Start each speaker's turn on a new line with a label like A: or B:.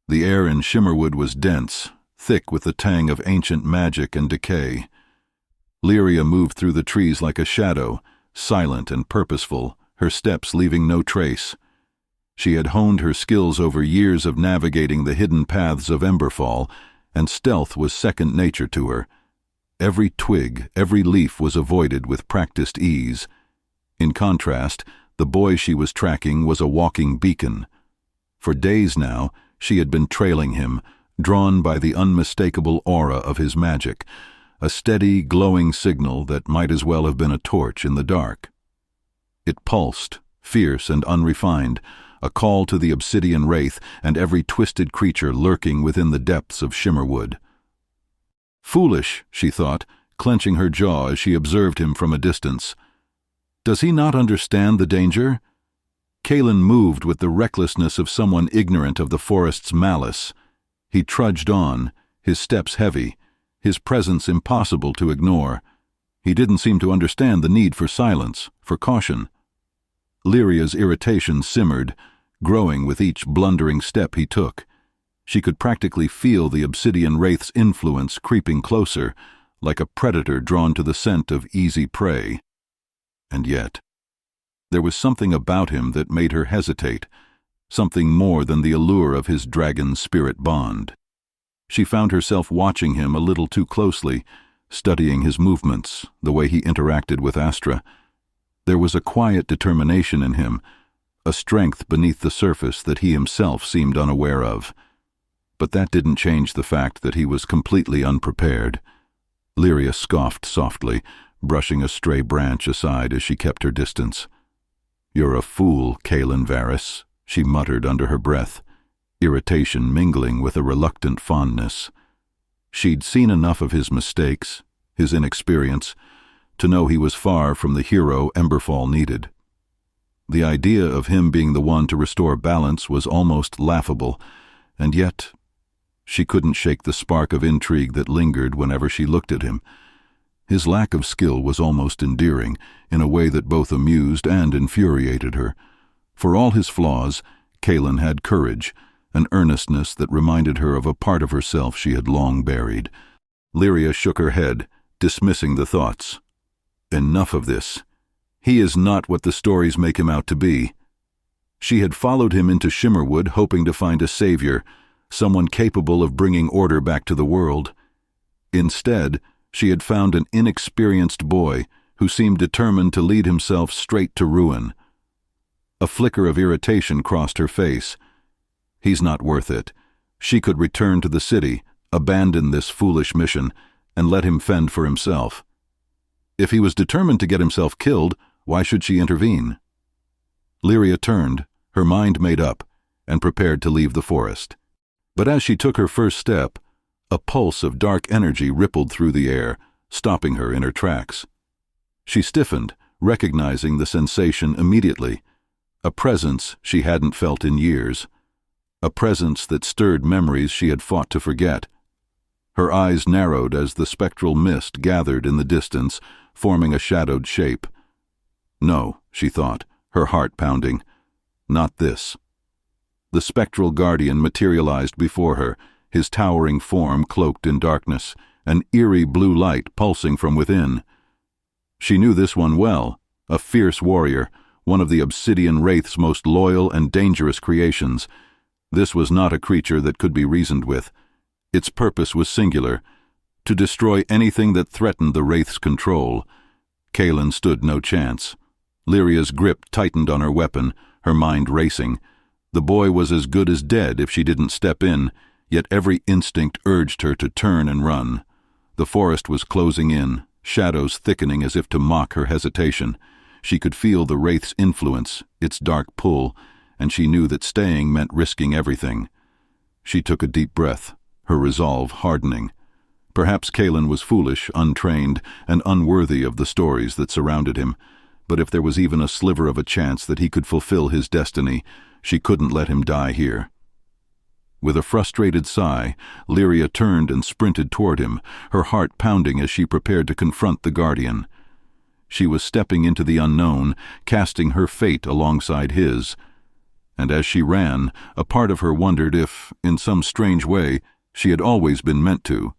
A: The air in Shimmerwood was dense, thick with the tang of ancient magic and decay. Lyria moved through the trees like a shadow, silent and purposeful, her steps leaving no trace. She had honed her skills over years of navigating the hidden paths of Emberfall, and stealth was second nature to her. Every twig, every leaf was avoided with practiced ease. In contrast, the boy she was tracking was a walking beacon. For days now, she had been trailing him, drawn by the unmistakable aura of his magic, a steady, glowing signal that might as well have been a torch in the dark. It pulsed, fierce and unrefined, a call to the Obsidian Wraith and every twisted creature lurking within the depths of Shimmerwood. Foolish, she thought, clenching her jaw as she observed him from a distance. Does he not understand the danger? Kaelen moved with the recklessness of someone ignorant of the forest's malice. He trudged on, his steps heavy, his presence impossible to ignore. He didn't seem to understand the need for silence, for caution. Lyria's irritation simmered, growing with each blundering step he took. She could practically feel the Obsidian Wraith's influence creeping closer, like a predator drawn to the scent of easy prey. And yet, there was something about him that made her hesitate, something more than the allure of his dragon spirit bond. She found herself watching him a little too closely, studying his movements, the way he interacted with Astra. There was a quiet determination in him, a strength beneath the surface that he himself seemed unaware of. But that didn't change the fact that he was completely unprepared. Lyria scoffed softly, brushing a stray branch aside as she kept her distance. "You're a fool, Kaelen Varys," she muttered under her breath, irritation mingling with a reluctant fondness. She'd seen enough of his mistakes, his inexperience, to know he was far from the hero Emberfall needed. The idea of him being the one to restore balance was almost laughable, and yet she couldn't shake the spark of intrigue that lingered whenever she looked at him. His lack of skill was almost endearing, in a way that both amused and infuriated her. For all his flaws, Kaelen had courage, an earnestness that reminded her of a part of herself she had long buried. Lyria shook her head, dismissing the thoughts. Enough of this. He is not what the stories make him out to be. She had followed him into Shimmerwood hoping to find a savior, someone capable of bringing order back to the world. Instead, she had found an inexperienced boy who seemed determined to lead himself straight to ruin. A flicker of irritation crossed her face. He's not worth it. She could return to the city, abandon this foolish mission, and let him fend for himself. If he was determined to get himself killed, why should she intervene? Lyria turned, her mind made up, and prepared to leave the forest. But as she took her first step, a pulse of dark energy rippled through the air, stopping her in her tracks. She stiffened, recognizing the sensation immediately, a presence she hadn't felt in years, a presence that stirred memories she had fought to forget. Her eyes narrowed as the spectral mist gathered in the distance, forming a shadowed shape. No, she thought, her heart pounding. Not this. The Spectral Guardian materialized before her, his towering form cloaked in darkness, an eerie blue light pulsing from within. She knew this one well, a fierce warrior, one of the Obsidian Wraith's most loyal and dangerous creations. This was not a creature that could be reasoned with. Its purpose was singular, to destroy anything that threatened the Wraith's control. Kaelen stood no chance. Lyria's grip tightened on her weapon, her mind racing. The boy was as good as dead if she didn't step in, yet every instinct urged her to turn and run. The forest was closing in, shadows thickening as if to mock her hesitation. She could feel the Wraith's influence, its dark pull, and she knew that staying meant risking everything. She took a deep breath, her resolve hardening. Perhaps Kaelen was foolish, untrained, and unworthy of the stories that surrounded him, but if there was even a sliver of a chance that he could fulfill his destiny, she couldn't let him die here. With a frustrated sigh, Lyria turned and sprinted toward him, her heart pounding as she prepared to confront the Guardian. She was stepping into the unknown, casting her fate alongside his. and as she ran, a part of her wondered if, in some strange way, she had always been meant to.